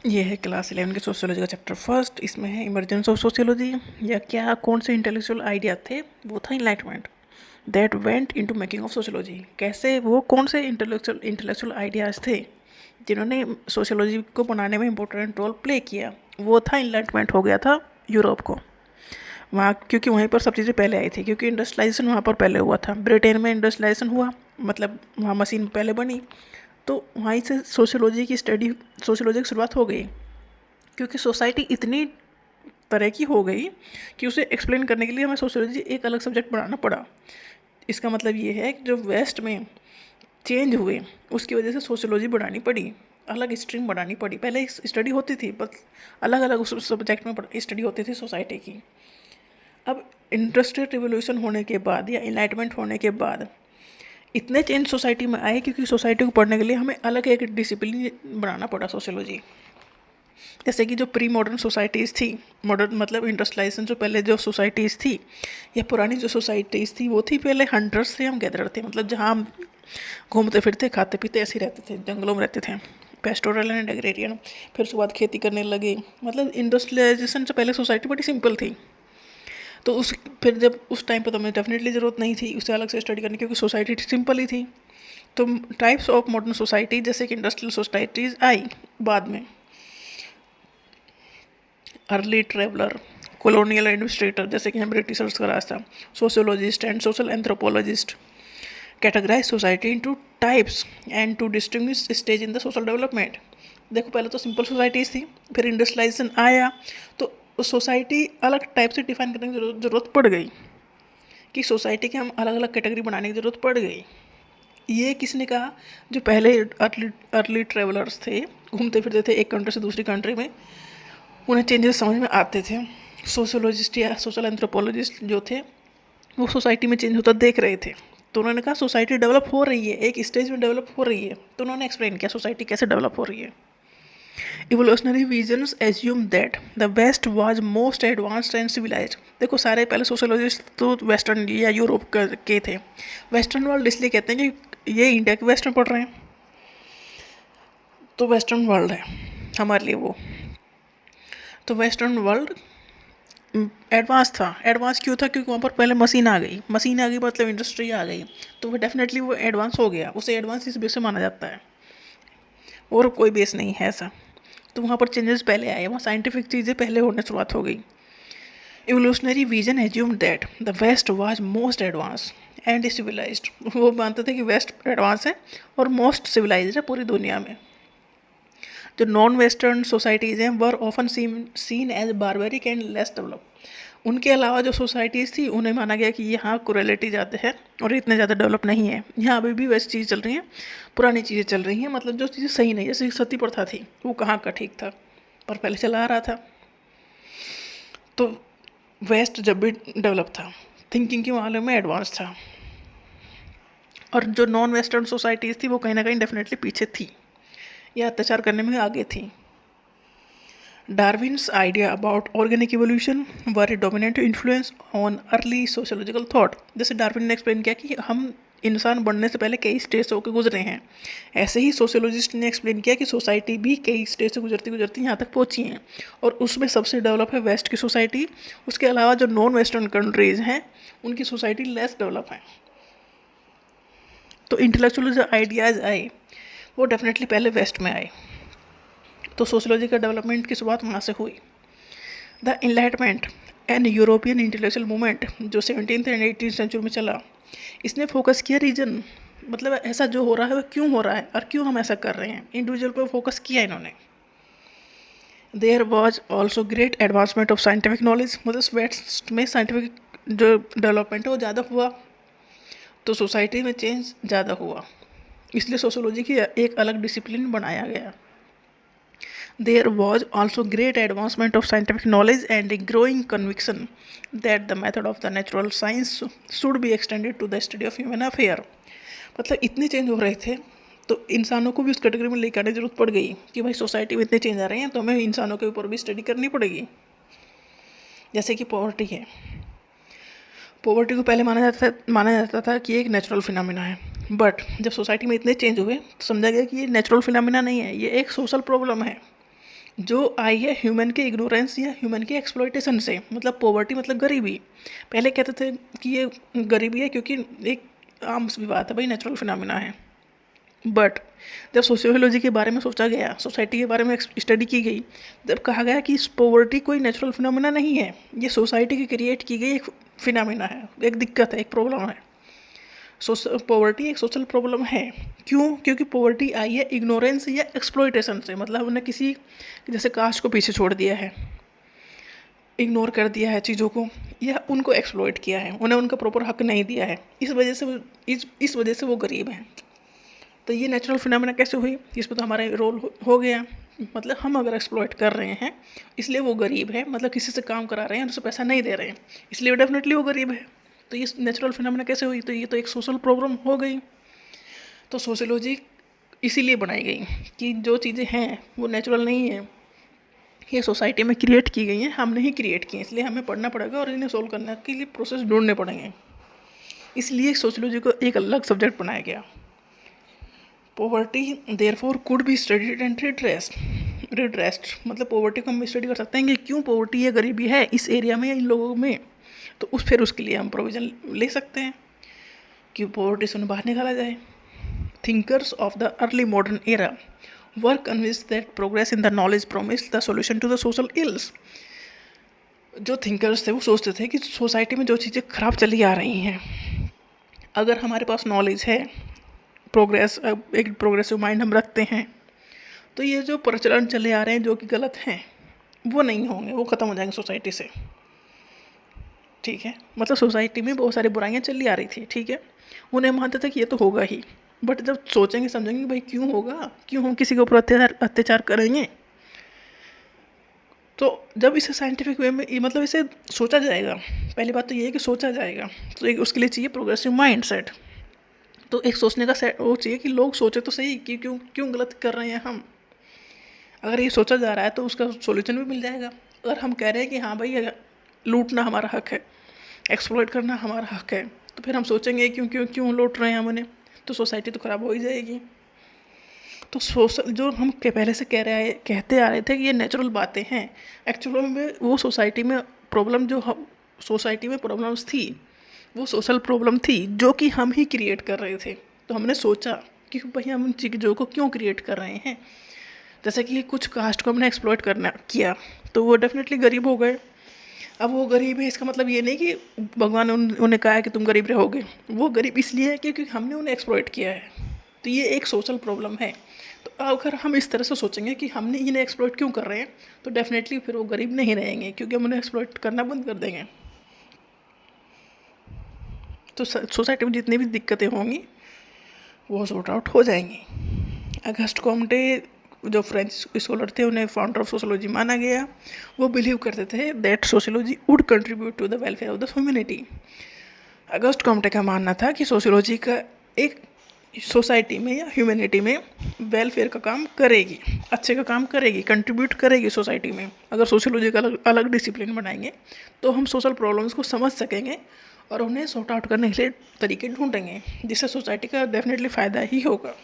ये है क्लास 11 के सोशियोलॉजी का चैप्टर फर्स्ट। इसमें है इमर्जेंस ऑफ सोशियोलॉजी, या क्या कौन से इंटेलेक्चुअल आइडिया थे, वो था enlightenment that went into making of sociology. कैसे वो कौन से इंटेलेक्चुअल आइडियाज़ थे जिन्होंने सोशियोलॉजी को बनाने में इंपॉर्टेंट रोल प्ले किया, वो था इनलाइटमेंट हो गया था यूरोप को। वहाँ क्योंकि वहीं पर सब चीज़ें पहले आई थी, क्योंकि इंडस्ट्रियलाइजेशन वहाँ पर पहले हुआ था। ब्रिटेन में इंडस्ट्रियलाइजेशन हुआ, मतलब वहाँ मशीन पहले बनी, तो वहीं से सोशियोलॉजी की शुरुआत हो गई। क्योंकि सोसाइटी इतनी तरह की हो गई कि उसे एक्सप्लेन करने के लिए हमें सोशियोलॉजी एक अलग सब्जेक्ट बनाना पड़ा। इसका मतलब ये है कि जो वेस्ट में चेंज हुए उसकी वजह से सोशियोलॉजी बढ़ानी पड़ी, अलग स्ट्रीम बढ़ानी पड़ी। पहले स्टडी होती थी, बस अलग अलग उस सब्जेक्ट में स्टडी होती थी सोसाइटी की। अब इंडस्ट्रियल रिवोल्यूशन होने के बाद या इनलाइटमेंट होने के बाद इतने चेंज सोसाइटी में आए, क्योंकि सोसाइटी को पढ़ने के लिए हमें अलग एक डिसिप्लिन बनाना पड़ा सोशियोलॉजी। जैसे कि जो प्री मॉडर्न सोसाइटीज़ थी, मॉडर्न मतलब इंडस्ट्रियलाइजेशन जो पहले जो सोसाइटीज़ थी या पुरानी जो सोसाइटीज़ थी, वो थी पहले हंटर्स थे, हम गैदरर थे, मतलब जहाँ हम घूमते फिरते खाते पीते ऐसे ही रहते थे, जंगलों में रहते थे, पेस्टोरल एंड एग्रेरियन। फिर उसके बाद खेती करने लगे। मतलब इंडस्ट्रियलाइजेशन से पहले सोसाइटी बड़ी सिंपल थी। तो उस फिर जब उस टाइम पर तो हमें डेफिनेटली ज़रूरत नहीं थी उसे अलग से स्टडी करने की, क्योंकि सोसाइटी सिंपल ही थी। तो टाइप्स ऑफ मॉडर्न सोसाइटी जैसे कि इंडस्ट्रियल सोसाइटीज़ आई बाद में। अर्ली ट्रेवलर, कॉलोनियल एडमिनिस्ट्रेटर जैसे कि हम ब्रिटिशर्स का रास्ता, sociologist and social anthropologist categorise society into types and to distinguish stage in the social development. देखो पहले तो सिंपल सोसाइटीज़ थी, फिर इंडस्ट्रियलाइजेशन आया, तो सोसाइटी अलग टाइप से डिफाइन करने की ज़रूरत पड़ गई, कि सोसाइटी के हम अलग अलग कैटेगरी बनाने की ज़रूरत पड़ गई। ये किसने कहा? जो पहले अर्ली अर्ली ट्रेवलर्स थे, घूमते फिरते थे एक कंट्री से दूसरी कंट्री में, उन्हें चेंजेस समझ में आते थे। सोशोलॉजिस्ट या सोशल एंथ्रोपोलॉजिस्ट जो थे, वो सोसाइटी में चेंज होता देख रहे थे, तो उन्होंने कहा सोसाइटी डेवलप हो रही है, एक स्टेज में डेवलप हो रही है, तो उन्होंने एक्सप्लेन किया सोसाइटी कैसे डेवलप हो रही है। Evolutionary visions assume that the west was most advanced and civilised. देखो सारे पहले सोशोलॉजिस्ट तो वेस्टर्न या यूरोप के थे। वेस्टर्न वर्ल्ड इसलिए कहते हैं कि ये इंडिया के वेस्ट में पड़ रहे हैं, तो वेस्टर्न वर्ल्ड है हमारे लिए वो। तो वेस्टर्न वर्ल्ड एडवांस था। एडवांस क्यों था? क्योंकि वहाँ पर पहले मशीन आ गई मतलब इंडस्ट्री आ गई, तो वो डेफिनेटली वो एडवांस हो गया। उसे एडवांस इस बेस से माना जाता है, और कोई बेस नहीं है ऐसा। तो वहाँ पर चेंजेस पहले आए, वहाँ साइंटिफिक चीज़ें पहले होने शुरुआत हो गई। Evolutionary vision assume that the west was most advance and civilised. वो मानते थे कि वेस्ट एडवांस है और मोस्ट सिविलाइज्ड है पूरी दुनिया में। जो नॉन वेस्टर्न सोसाइटीज़ हैं were often seen as barbaric and less develop. उनके अलावा जो सोसाइटीज़ थी उन्हें माना गया कि यहाँ कुरेलिटी ज़्यादा है और इतने ज़्यादा डेवलप नहीं है, यहाँ अभी भी वैसी चीज़ें चल रही हैं, पुरानी चीज़ें चल रही हैं, मतलब जो चीज़ें सही नहीं, जैसे सती प्रथा थी, वो कहाँ का ठीक था, पर पहले चला आ रहा था। तो वेस्ट जब भी डेवलप था, थिंकिंग के मामले में एडवांस था, और जो नॉन वेस्टर्न सोसाइटीज़ थी वो कहीं ना कहीं डेफिनेटली पीछे थी या अत्याचार करने में आगे थी। Darwin's idea about organic evolution were a dominant influence on early sociological thought। जैसे डार्विन ने एक्सप्लेन किया कि हम इंसान बनने से पहले कई स्टेज से होकर गुजरे हैं, ऐसे ही सोशियोलॉजिस्ट ने एक्सप्लेन किया कि सोसाइटी भी कई स्टेज से गुजरती गुजरती यहाँ तक पहुँची हैं, और उसमें सबसे डेवलप है वेस्ट की सोसाइटी। उसके अलावा जो नॉन वेस्टर्न कंट्रीज़ हैं उनकी सोसाइटी लेस डेवलप है। तो इंटेलेक्चुअल जो आइडियाज़ आए वो डेफिनेटली पहले वेस्ट में आए, तो सोशियोलॉजी का डेवलपमेंट की शुरुआत वहाँ से हुई। The enlightenment and European intellectual movement जो 17th एंड 18th सेंचुरी में चला, इसने फोकस किया रीजन, मतलब ऐसा जो हो रहा है वह क्यों हो रहा है और क्यों हम ऐसा कर रहे हैं, इंडिविजुअल पर फोकस किया इन्होंने। There was also great advancement of scientific knowledge, मतलब वेस्ट में साइंटिफिक जो डेवलपमेंट है वो ज़्यादा हुआ, तो सोसाइटी में चेंज ज़्यादा हुआ, इसलिए सोशोलॉजी की एक अलग डिसिप्लिन बनाया गया। There was also great advancement of scientific knowledge and a growing conviction that the method of the natural science should be extended to the study of human affair। मतलब इतने चेंज हो रहे थे तो इंसानों को भी उस कैटेगरी में लेकर आने की जरूरत पड़ गई कि भाई सोसाइटी में इतने चेंज आ रहे हैं तो हमें इंसानों के ऊपर भी स्टडी करनी पड़ेगी। जैसे कि पॉवर्टी है, पॉवर्टी को पहले माना जाता था कि एक नेचुरल फिनोमिना है, बट जब सोसाइटी में इतने चेंज हुए तो समझा गया कि ये नेचुरल फिनोमिना नहीं है, ये एक सोशल प्रॉब्लम है जो आई है ह्यूमन के इग्नोरेंस या ह्यूमन के एक्सप्लॉइटेशन से। मतलब पॉवर्टी मतलब गरीबी। पहले कहते थे कि ये गरीबी है क्योंकि एक आम सी बात है भाई, नेचुरल फिनोमिना है। बट जब सोशियोलॉजी के बारे में सोचा गया, सोसाइटी के बारे में स्टडी की गई, जब कहा गया कि इस पॉवर्टी कोई नेचुरल फिनोमिना नहीं है, ये सोसाइटी की क्रिएट की गई एक फिनोमिना है, एक दिक्कत है, एक प्रॉब्लम है। पॉवर्टी एक सोशल प्रॉब्लम है। क्यों? क्योंकि पॉवर्टी आई है इग्नोरेंस या एक्सप्लॉइटेशन से। मतलब हमने किसी जैसे कास्ट को पीछे छोड़ दिया है, इग्नोर कर दिया है चीज़ों को, या उनको एक्सप्लॉइट किया है, उन्हें उनका प्रॉपर हक नहीं दिया है। इस वजह से वो गरीब हैं। तो ये नेचुरल फिनोमेना कैसे हुई? इसमें तो हमारा रोल हो गया। मतलब हम अगर एक्सप्लॉइट कर रहे हैं इसलिए वो गरीब है, मतलब किसी से काम करा रहे हैं, उसे पैसा नहीं दे रहे हैं, इसलिए डेफिनेटली वो गरीब है। तो ये नेचुरल फिनोमेना कैसे हुई? तो ये तो एक सोशल प्रॉब्लम हो गई। तो सोशियोलॉजी इसीलिए बनाई गई कि जो चीज़ें हैं वो नेचुरल नहीं है, ये सोसाइटी में क्रिएट की गई हैं, हमने ही क्रिएट की हैं, इसलिए हमें पढ़ना पड़ेगा और इन्हें सोल्व करने के लिए प्रोसेस ढूंढने पड़ेंगे। इसलिए सोशियोलॉजी को एक अलग सब्जेक्ट बनाया गया। Poverty therefore could be studied and redressed. मतलब पॉवर्टी को हम स्टडी कर सकते हैं कि क्यों पॉवर्टी या गरीबी है इस एरिया में या इन लोगों में, तो फिर उसके लिए हम प्रोविज़न ले सकते हैं कि पॉवर्टी से उन्हें बाहर निकाला जाए। Thinkers of the early modern era were convinced that progress in the knowledge promised the solution to the social ills. जो थिंकर्स थे वो सोचते थे कि सोसाइटी में जो चीज़ें खराब चली आ रही हैं, अगर हमारे पास नॉलेज है, एक प्रोग्रेसिव माइंड हम रखते हैं, तो ये जो प्रचलन चले आ रहे हैं जो कि गलत हैं वो नहीं होंगे, वो ख़त्म हो जाएंगे सोसाइटी से। ठीक है, मतलब सोसाइटी में बहुत सारी बुराइयां चली आ रही थी, ठीक है, उन्हें मानते थे कि ये तो होगा ही। बट जब सोचेंगे समझेंगे भाई क्यों होगा, क्यों हम किसी के ऊपर अत्याचार करेंगे, तो जब इसे साइंटिफिक वे में मतलब इसे सोचा जाएगा, पहली बात तो ये है कि सोचा जाएगा, तो एक उसके लिए चाहिए प्रोग्रेसिव माइंड सेट। तो एक सोचने का सेट वो चाहिए कि लोग सोचे तो सही कि क्यों क्यों गलत कर रहे हैं हम। अगर ये सोचा जा रहा है तो उसका सॉल्यूशन भी मिल जाएगा। अगर हम कह रहे हैं कि हाँ भाई लूटना हमारा हक है, एक्सप्लॉइट करना हमारा हक है, तो फिर हम सोचेंगे क्यों क्यों क्यों लूट रहे हैं हम उन्हें, तो सोसाइटी तो ख़राब हो ही जाएगी। तो सोशल जो हम पहले से कहते आ रहे थे कि ये नेचुरल बातें हैं, एक्चुअल में वो सोसाइटी में प्रॉब्लम सोसाइटी में प्रॉब्लम्स थी, वो सोशल प्रॉब्लम थी जो कि हम ही क्रिएट कर रहे थे। तो हमने सोचा कि भाई हम उन चीज़ों को क्यों क्रिएट कर रहे हैं। जैसे कि कुछ कास्ट को हमने एक्सप्लॉइट करना किया तो वो डेफिनेटली गरीब हो गए। अब वो गरीब है इसका मतलब ये नहीं कि भगवान ने उन्हें कहा है कि तुम गरीब रहोगे, वो गरीब इसलिए है क्योंकि हमने उन्हें एक्सप्लॉइट किया है। तो ये एक सोशल प्रॉब्लम है। तो अगर हम इस तरह से सोचेंगे कि हमने इन्हें एक्सप्लॉइट क्यों कर रहे हैं, तो डेफिनेटली फिर वो गरीब नहीं रहेंगे क्योंकि हम उन्हें एक्सप्लॉइट करना बंद कर देंगे। तो सोसाइटी में जितनी भी दिक्कतें होंगी वो सॉर्ट आउट हो जाएंगी। अगस्ट कॉम्टे जो फ्रेंच स्कॉलर थे उन्हें फाउंडर ऑफ सोशोलॉजी माना गया। वो बिलीव करते थे that sociology would contribute to the welfare of the humanity. August Comte का मानना था कि सोशोलॉजी का एक सोसाइटी में या ह्यूमैनिटी में वेलफेयर का काम करेगी, अच्छे का काम करेगी, कंट्रीब्यूट करेगी सोसाइटी में। अगर सोशोलॉजी का अलग अलग डिसिप्लिन बनाएंगे तो हम सोशल प्रॉब्लम्स को समझ सकेंगे और उन्हें सॉर्ट आउट करने के लिए तरीके ढूंढेंगे, जिससे सोसाइटी का डेफिनेटली फ़ायदा ही होगा।